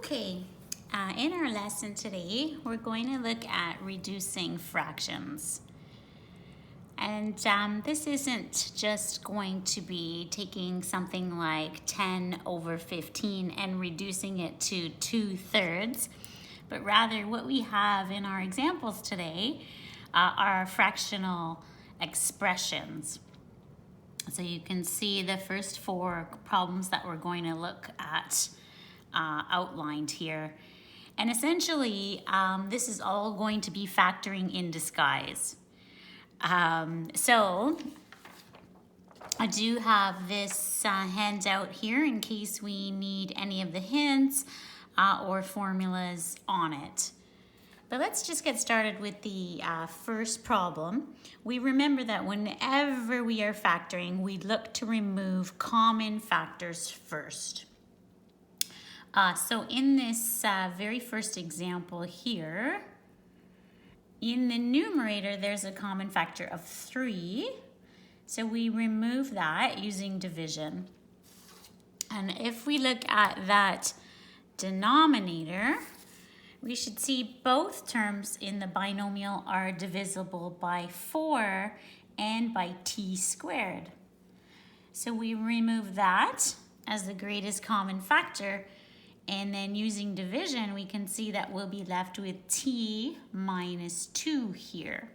Okay, in our lesson today, we're going to look at reducing fractions. And this isn't just going to be taking something like 10 over 15 and reducing it to 2/3, but rather what we have in our examples today are fractional expressions. So you can see the first four problems that we're going to look at outlined here. And essentially, this is all going to be factoring in disguise. So I do have this handout here in case we need any of the hints or formulas on it. But let's just get started with the first problem. We remember that whenever we are factoring, we look to remove common factors first. So in this very first example here, in the numerator, there's a common factor of 3. So we remove that using division. And if we look at that denominator, we should see both terms in the binomial are divisible by 4 and by t squared. So we remove that as the greatest common factor, and then using division, we can see that we'll be left with t minus 2 here.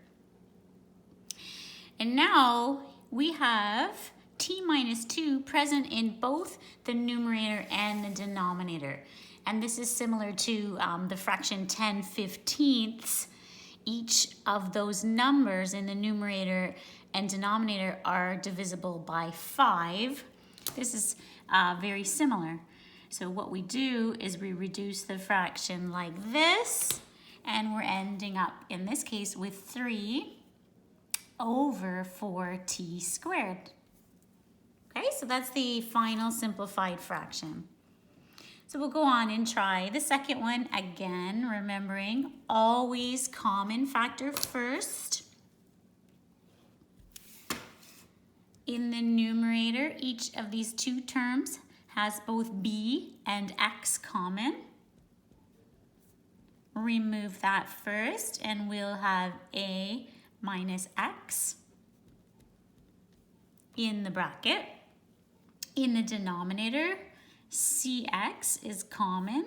And now we have t minus 2 present in both the numerator and the denominator. And this is similar to the fraction 10/15. Each of those numbers in the numerator and denominator are divisible by 5. This is very similar. So what we do is we reduce the fraction like this, and we're ending up, in this case, with 3 over 4t squared. Okay, so that's the final simplified fraction. So we'll go on and try the second one again, remembering always common factor first. In the numerator, each of these two terms has both b and x common. Remove that first and we'll have a minus x in the bracket. In the denominator, cx is common.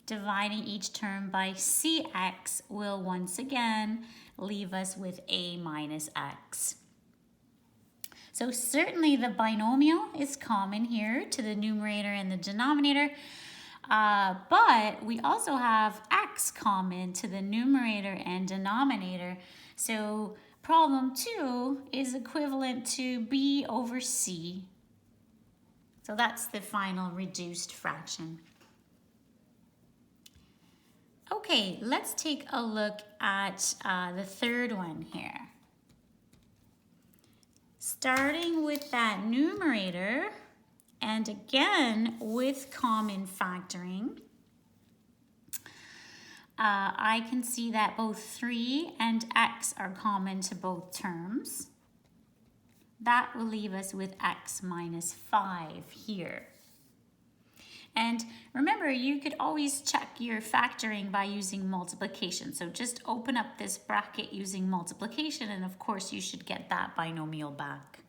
Dividing each term by cx will once again leave us with a minus x. So certainly the binomial is common here to the numerator and the denominator, but we also have x common to the numerator and denominator. So problem 2 is equivalent to b over c. So that's the final reduced fraction. Okay, let's take a look at the third one here. Starting with that numerator, and again with common factoring, I can see that both 3 and x are common to both terms. That will leave us with x minus 5 here. And remember, you could always check your factoring by using multiplication. So just open up this bracket using multiplication, and of course you should get that binomial back.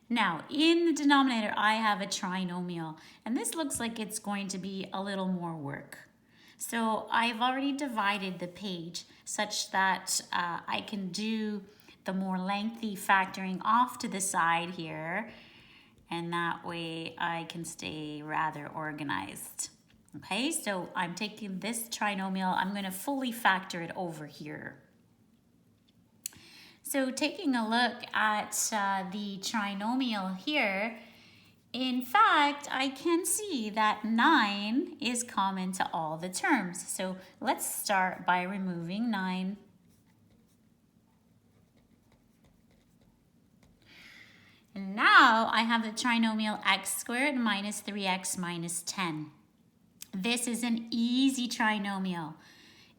Now, in the denominator, I have a trinomial, and this looks like it's going to be a little more work. So I've already divided the page such that I can do the more lengthy factoring off to the side here, and that way I can stay rather organized. Okay, so I'm taking this trinomial, I'm going to fully factor it over here. So taking a look at the trinomial here, in fact, I can see that 9 is common to all the terms. So let's start by removing 9. And now I have the trinomial x squared minus 3x minus 10. This is an easy trinomial,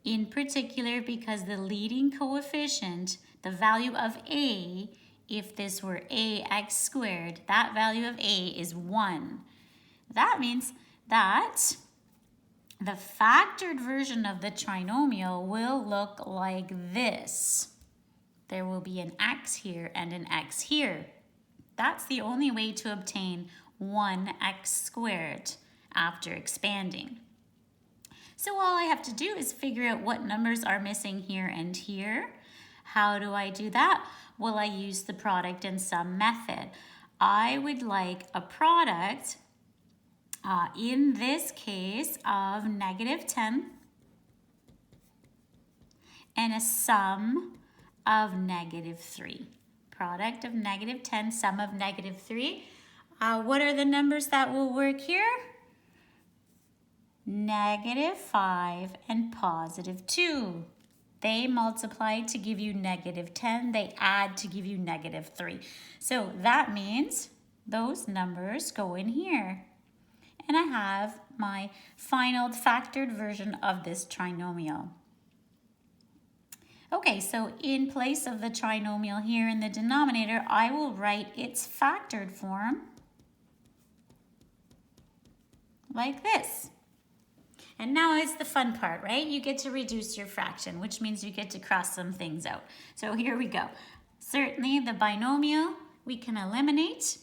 in particular because the leading coefficient, the value of a, if this were ax squared, that value of a is 1. That means that the factored version of the trinomial will look like this. There will be an x here and an x here. That's the only way to obtain 1x squared after expanding. So all I have to do is figure out what numbers are missing here and here. How do I do that? Well, I use the product and sum method. I would like a product, in this case, of -10 and a sum of -3. Product of -10, sum of -3. What are the numbers that will work here? -5 and +2. They multiply to give you -10. They add to give you -3. So that means those numbers go in here. And I have my final factored version of this trinomial. Okay, so in place of the trinomial here in the denominator, I will write its factored form like this. And now is the fun part, right? You get to reduce your fraction, which means you get to cross some things out. So here we go. Certainly the binomial we can eliminate.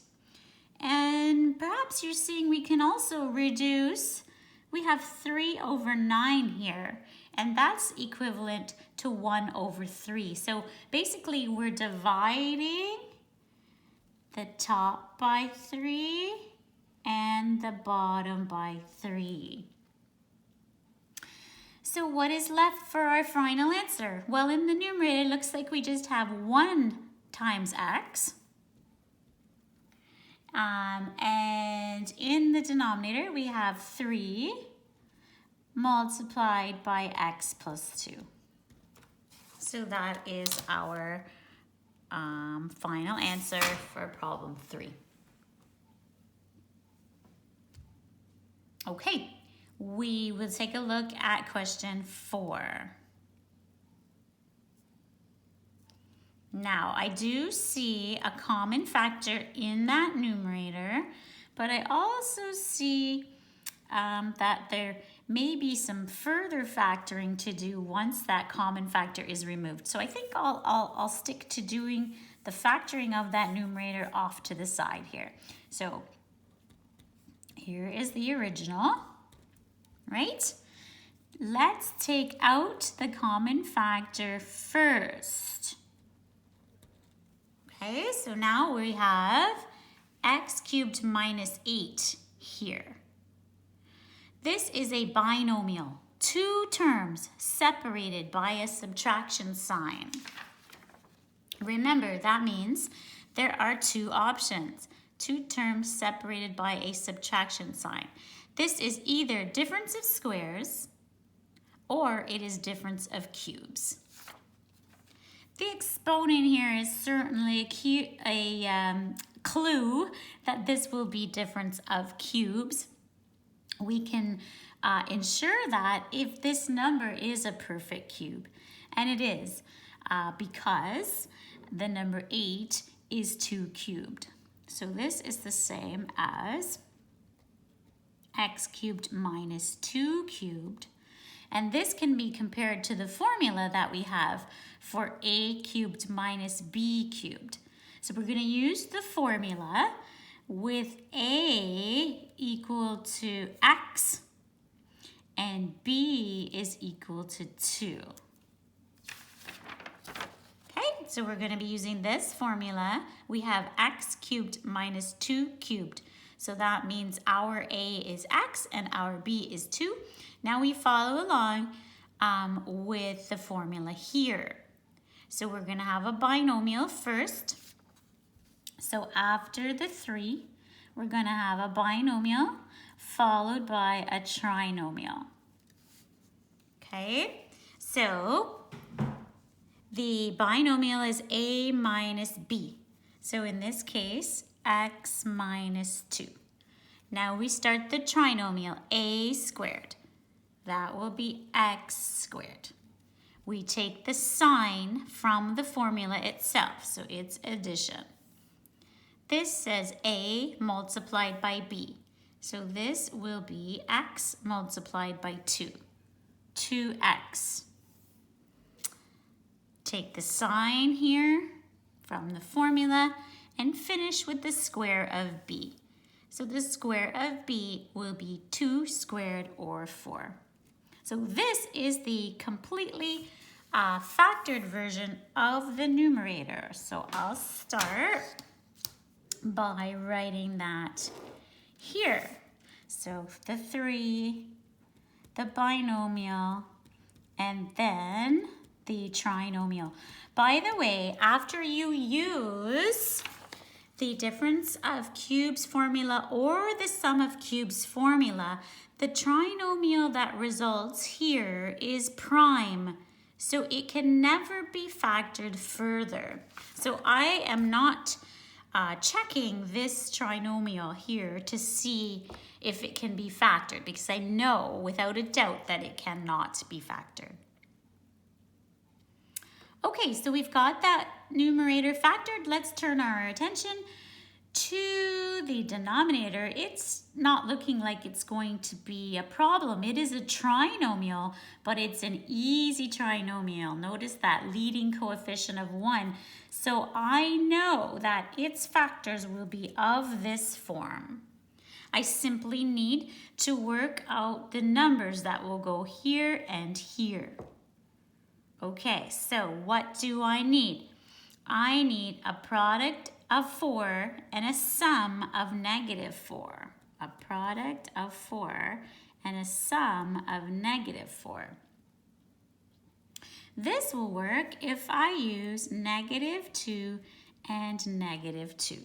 And perhaps you're seeing we can also reduce. We have 3/9 here, and that's equivalent to 1/3. So basically we're dividing the top by 3 and the bottom by 3. So what is left for our final answer? Well, in the numerator, it looks like we just have 1 times x. And in the denominator, we have 3 multiplied by x plus 2. So that is our final answer for problem 3. Okay. We will take a look at question 4. Now, I do see a common factor in that numerator, but I also see that there may be some further factoring to do once that common factor is removed. So I think I'll stick to doing the factoring of that numerator off to the side here. So here is the original. Right? Let's take out the common factor first. Okay, so now we have x cubed minus 8 here. This is a binomial, 2 terms separated by a subtraction sign. Remember, that means there are 2 options, 2 terms separated by a subtraction sign. This is either difference of squares or it is difference of cubes. The exponent here is certainly a clue that this will be difference of cubes. We can ensure that if this number is a perfect cube, and it is because the number 8 is 2 cubed. So this is the same as x cubed minus 2 cubed. And this can be compared to the formula that we have for a cubed minus b cubed. So we're going to use the formula with a equal to x and b is equal to 2. Okay, so we're going to be using this formula. We have x cubed minus 2 cubed. So that means our a is x and our b is 2. Now we follow along with the formula here. So we're going to have a binomial first. So after the 3, we're going to have a binomial followed by a trinomial. Okay, so the binomial is a minus b. So in this case, x minus 2. Now we start the trinomial, a squared. That will be x squared. We take the sign from the formula itself, so it's addition. This says a multiplied by b. So this will be x multiplied by 2. 2x. Take the sign here from the formula and finish with the square of b. So the square of b will be 2 squared or 4. So this is the completely factored version of the numerator. So I'll start by writing that here. So the 3, the binomial, and then the trinomial. By the way, after you use the difference of cubes formula or the sum of cubes formula, the trinomial that results here is prime. So it can never be factored further. So I am not checking this trinomial here to see if it can be factored, because I know without a doubt that it cannot be factored. Okay, so we've got that numerator factored. Let's turn our attention to the denominator. It's not looking like it's going to be a problem. It is a trinomial, but it's an easy trinomial. Notice that leading coefficient of 1. So I know that its factors will be of this form. I simply need to work out the numbers that will go here and here. Okay, so what do I need? I need a product of 4 and a sum of negative 4. A product of 4 and a sum of negative 4. This will work if I use negative 2 and negative 2.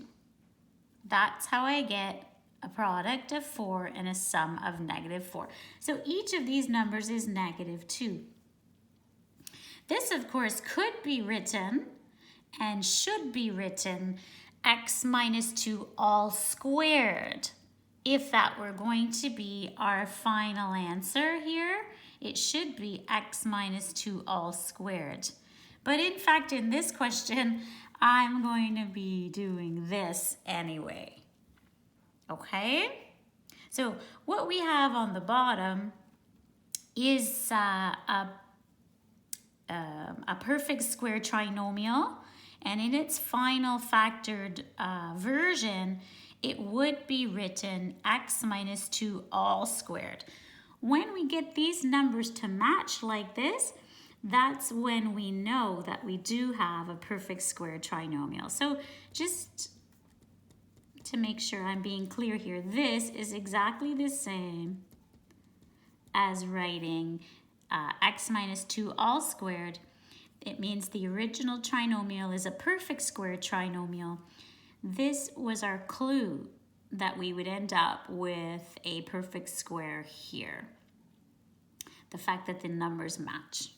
That's how I get a product of 4 and a sum of negative 4. So each of these numbers is negative 2. This, of course, could be written and should be written x minus 2 all squared. If that were going to be our final answer here, it should be x minus 2 all squared. But in fact, in this question, I'm going to be doing this anyway. Okay? So what we have on the bottom is a perfect square trinomial, and in its final factored version, it would be written x minus 2 all squared. When we get these numbers to match like this, that's when we know that we do have a perfect square trinomial. So just to make sure I'm being clear here, this is exactly the same as writing x minus 2 all squared. It means the original trinomial is a perfect square trinomial. This was our clue that we would end up with a perfect square here. The fact that the numbers match.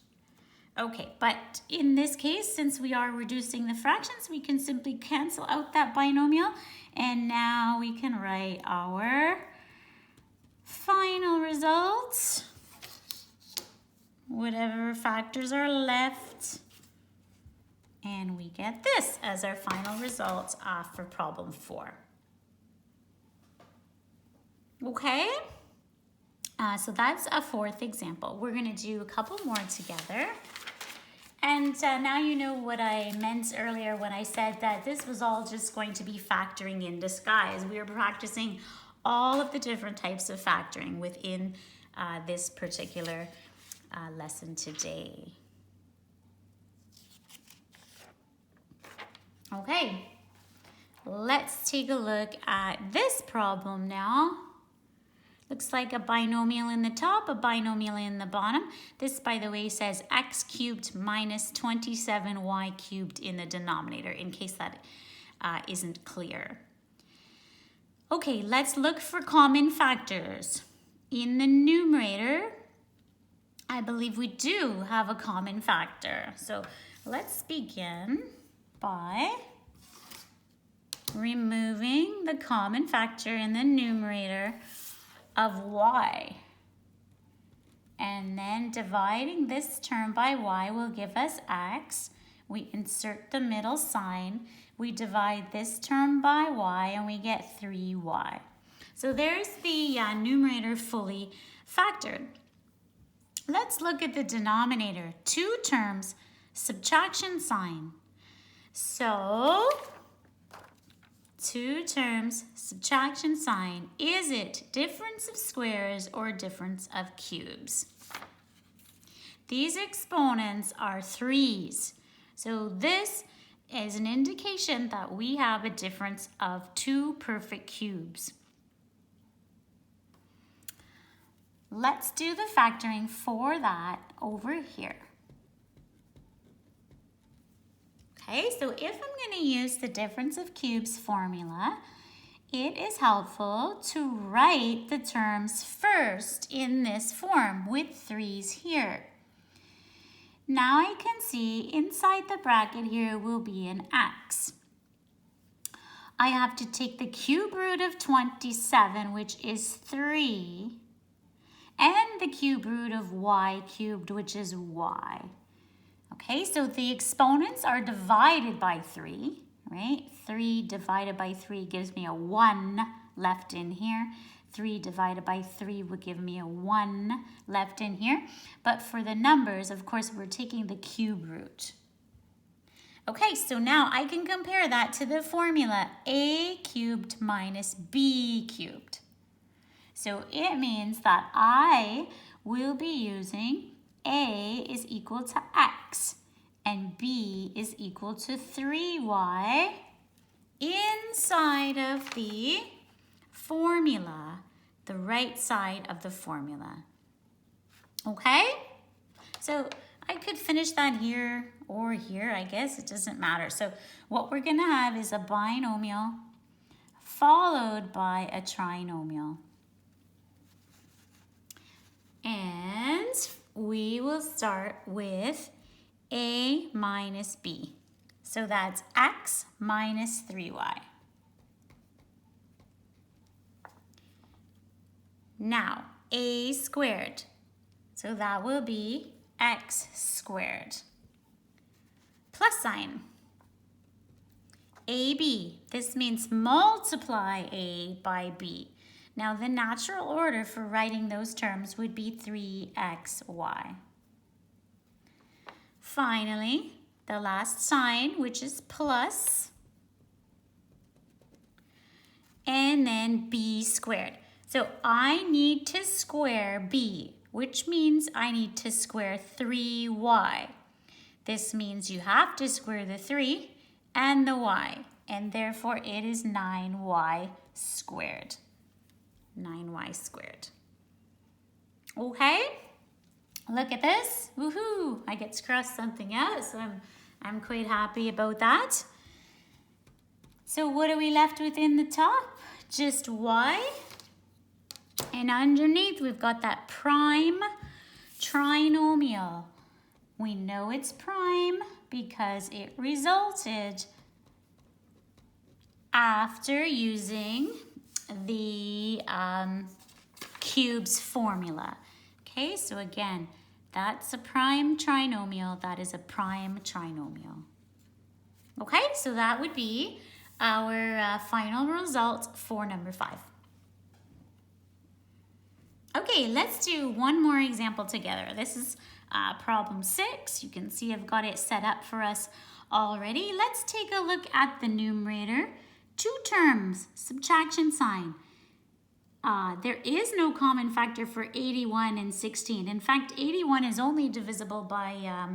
Okay, but in this case, since we are reducing the fractions, we can simply cancel out that binomial, and now we can write our final results. Whatever factors are left, and we get this as our final result for problem 4. Okay, so that's a 4th example. We're going to do a couple more together. And now you know what I meant earlier when I said that this was all just going to be factoring in disguise. We are practicing all of the different types of factoring within this particular lesson today. Okay, let's take a look at this problem now. Looks like a binomial in the top, a binomial in the bottom. This, by the way, says x cubed minus 27y cubed in the denominator, in case that isn't clear. Okay, let's look for common factors. In the numerator, I believe we do have a common factor. So let's begin by removing the common factor in the numerator of y. And then dividing this term by y will give us x. We insert the middle sign. We divide this term by y and we get 3y. So there's the numerator fully factored. Let's look at the denominator. 2 terms, subtraction sign. So 2 terms, subtraction sign. Is it difference of squares or difference of cubes? These exponents are 3's. So this is an indication that we have a difference of 2 perfect cubes. Let's do the factoring for that over here. Okay, so if I'm going to use the difference of cubes formula, it is helpful to write the terms first in this form with 3's here. Now I can see inside the bracket here will be an x. I have to take the cube root of 27, which is 3, and the cube root of y cubed, which is y. Okay, so the exponents are divided by 3, right? 3 divided by 3 gives me a 1 left in here. 3 divided by 3 would give me a 1 left in here. But for the numbers, of course, we're taking the cube root. Okay, so now I can compare that to the formula a cubed minus b cubed. So it means that I will be using a is equal to x and b is equal to 3y inside of the formula, the right side of the formula. Okay? So I could finish that here or here, I guess. It doesn't matter. So what we're going to have is a binomial followed by a trinomial. And we will start with a minus b. So that's x minus 3y. Now, a squared. So that will be x squared. Plus sign. AB. This means multiply a by b. Now, the natural order for writing those terms would be 3xy. Finally, the last sign, which is plus, and then b squared. So I need to square b, which means I need to square 3y. This means you have to square the 3 and the y, and therefore it is 9y squared. 9y squared. Okay, look at this. Woohoo! I get to cross something out, so I'm quite happy about that. So what are we left with in the top? Just y. And underneath we've got that prime trinomial. We know it's prime because it resulted after using the cubes formula. Okay, so again, that's a prime trinomial. That is a prime trinomial. Okay, so that would be our final result for number 5. Okay, let's do one more example together. This is problem 6. You can see I've got it set up for us already. Let's take a look at the numerator. 2 terms, subtraction sign. There is no common factor for 81 and 16. In fact, 81 is only divisible by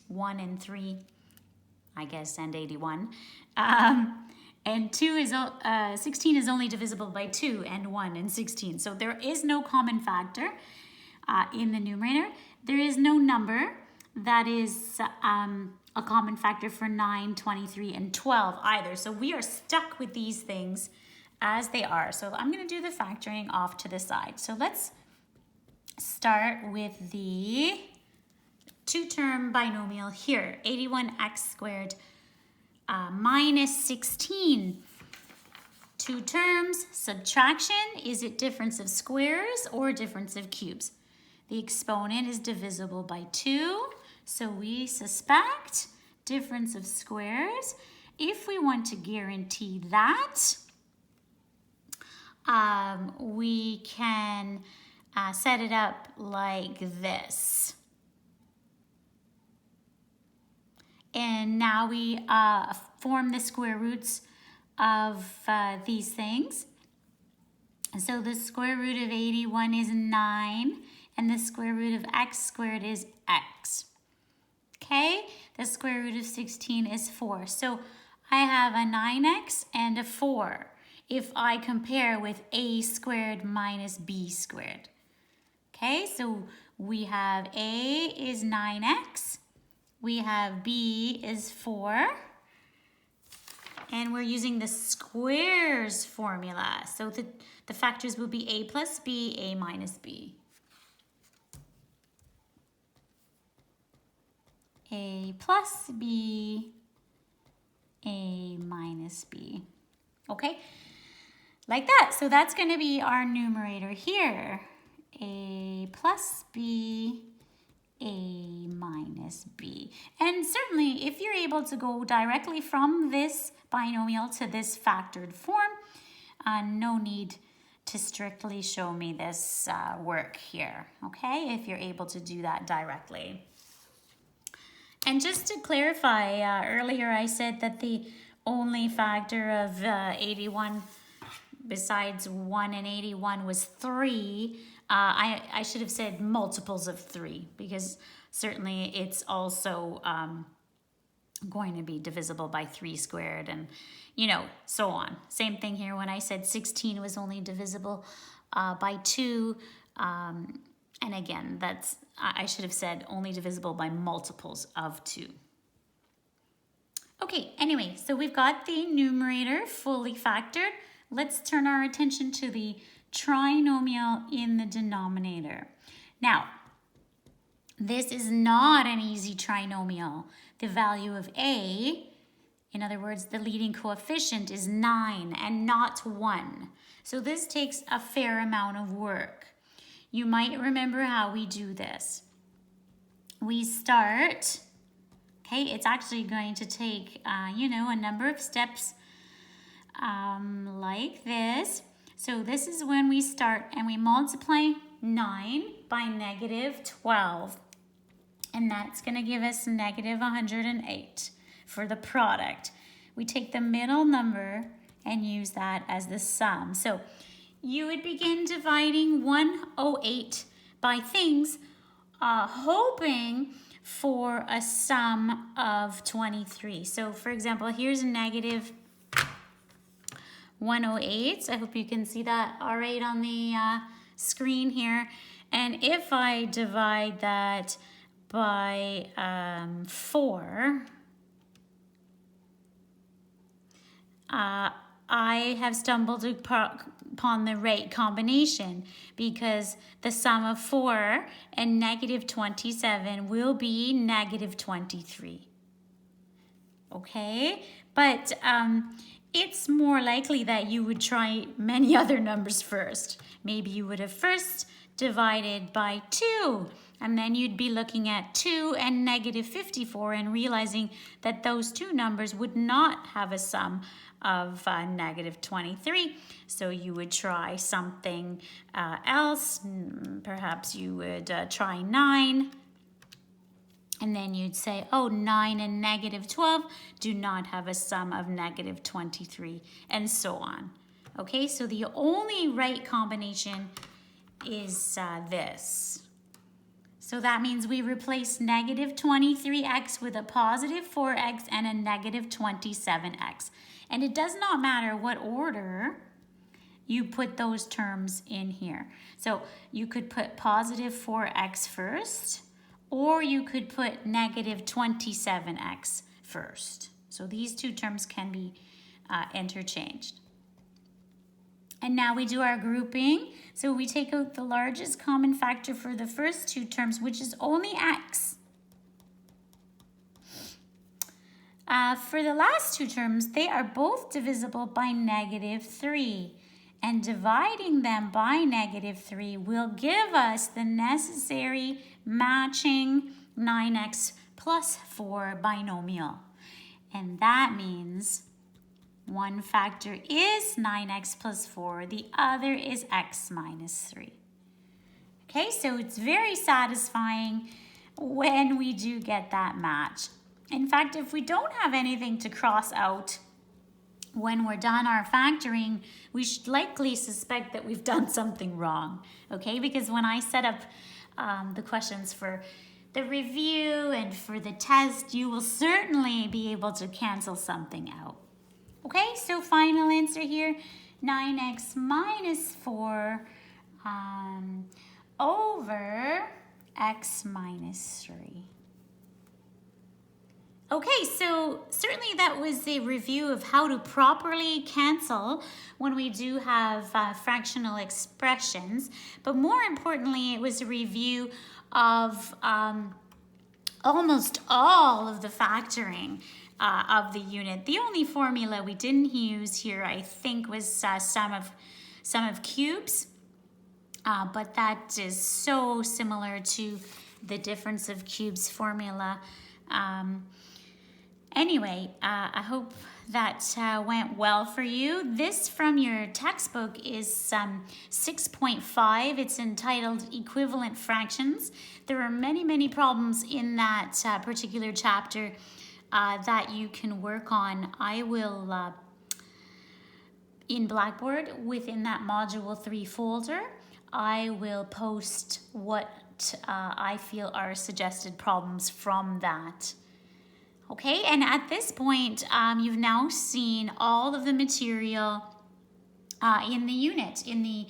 1 and 3, I guess, and 81. And 16 is only divisible by 2 and 1 and 16. So there is no common factor in the numerator. There is no number that is a common factor for 9, 23, and 12 either. So we are stuck with these things as they are. So I'm going to do the factoring off to the side. So let's start with the 2-term binomial here. 81x squared minus 16. 2 terms, subtraction. Is it difference of squares or difference of cubes? The exponent is divisible by 2. So we suspect difference of squares. If we want to guarantee that, we can set it up like this. And now we form the square roots of these things. So the square root of 81 is 9, and the square root of x squared is x. Okay, the square root of 16 is 4. So I have a 9x and a 4 if I compare with a squared minus b squared. Okay, so we have a is 9x, we have b is 4, and we're using the squares formula. So the factors will be a plus b, a minus b. A plus b, a minus b. Okay, like that. So that's going to be our numerator here. A plus b, a minus b. And certainly if you're able to go directly from this binomial to this factored form, no need to strictly show me this work here, okay, if you're able to do that directly. And just to clarify, earlier I said that the only factor of 81 besides 1 and 81 was 3. I should have said multiples of 3, because certainly it's also going to be divisible by 3 squared, and you know, so on. Same thing here when I said 16 was only divisible by 2. And again, I should have said only divisible by multiples of 2. Okay, anyway, so we've got the numerator fully factored. Let's turn our attention to the trinomial in the denominator. Now, this is not an easy trinomial. The value of a, in other words, the leading coefficient, is 9 and not 1. So this takes a fair amount of work. You might remember how we do this. We start, okay, it's actually going to take, you know, a number of steps like this. So this is when we start and we multiply 9 by negative 12. And that's going to give us negative 108 for the product. We take the middle number and use that as the sum. So you would begin dividing 108 by things, hoping for a sum of 23. So for example, here's negative 108. I hope you can see that all right on the screen here. And if I divide that by 4, I have stumbled upon the right combination, because the sum of 4 and negative 27 will be negative 23. Okay, but it's more likely that you would try many other numbers first. Maybe you would have first divided by 2, and then you'd be looking at 2 and negative 54 and realizing that those two numbers would not have a sum of negative 23. So you would try something else. Perhaps you would try 9. And then you'd say, oh, 9 and negative 12 do not have a sum of negative 23, and so on. Okay, so the only right combination is this. So that means we replace negative 23x with a positive 4x and a negative 27x. And it does not matter what order you put those terms in here. So you could put positive 4x first, or you could put negative 27x first. So these two terms can be interchanged. And now we do our grouping. So we take out the largest common factor for the first two terms, which is only x. For the last two terms, they are both divisible by negative 3. And dividing them by negative 3 will give us the necessary matching 9x plus 4 binomial. And that means One factor is 9x plus 4. The other is x minus 3. Okay, so it's very satisfying when we do get that match. In fact, if we don't have anything to cross out when we're done our factoring, we should likely suspect that we've done something wrong, okay? Because when I set up the questions for the review and for the test, you will certainly be able to cancel something out. Okay, so final answer here, 9x minus 4 over x minus 3. Okay, so certainly that was a review of how to properly cancel when we do have fractional expressions. But more importantly, it was a review of almost all of the factoring of the unit. The only formula we didn't use here, I think, was sum of cubes. But that is so similar to the difference of cubes formula. Anyway, I hope that went well for you. This from your textbook is 6.5. It's entitled Equivalent Fractions. There are many, many problems in that particular chapter that you can work on. I will, in Blackboard, within that Module 3 folder, I will post what I feel are suggested problems from that. Okay, and at this point, you've now seen all of the material in the unit, in the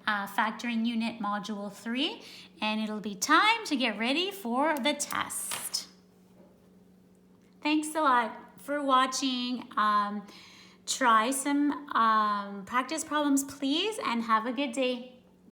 factoring unit module 3, and it'll be time to get ready for the test. Thanks a lot for watching. Try some practice problems, please, and have a good day.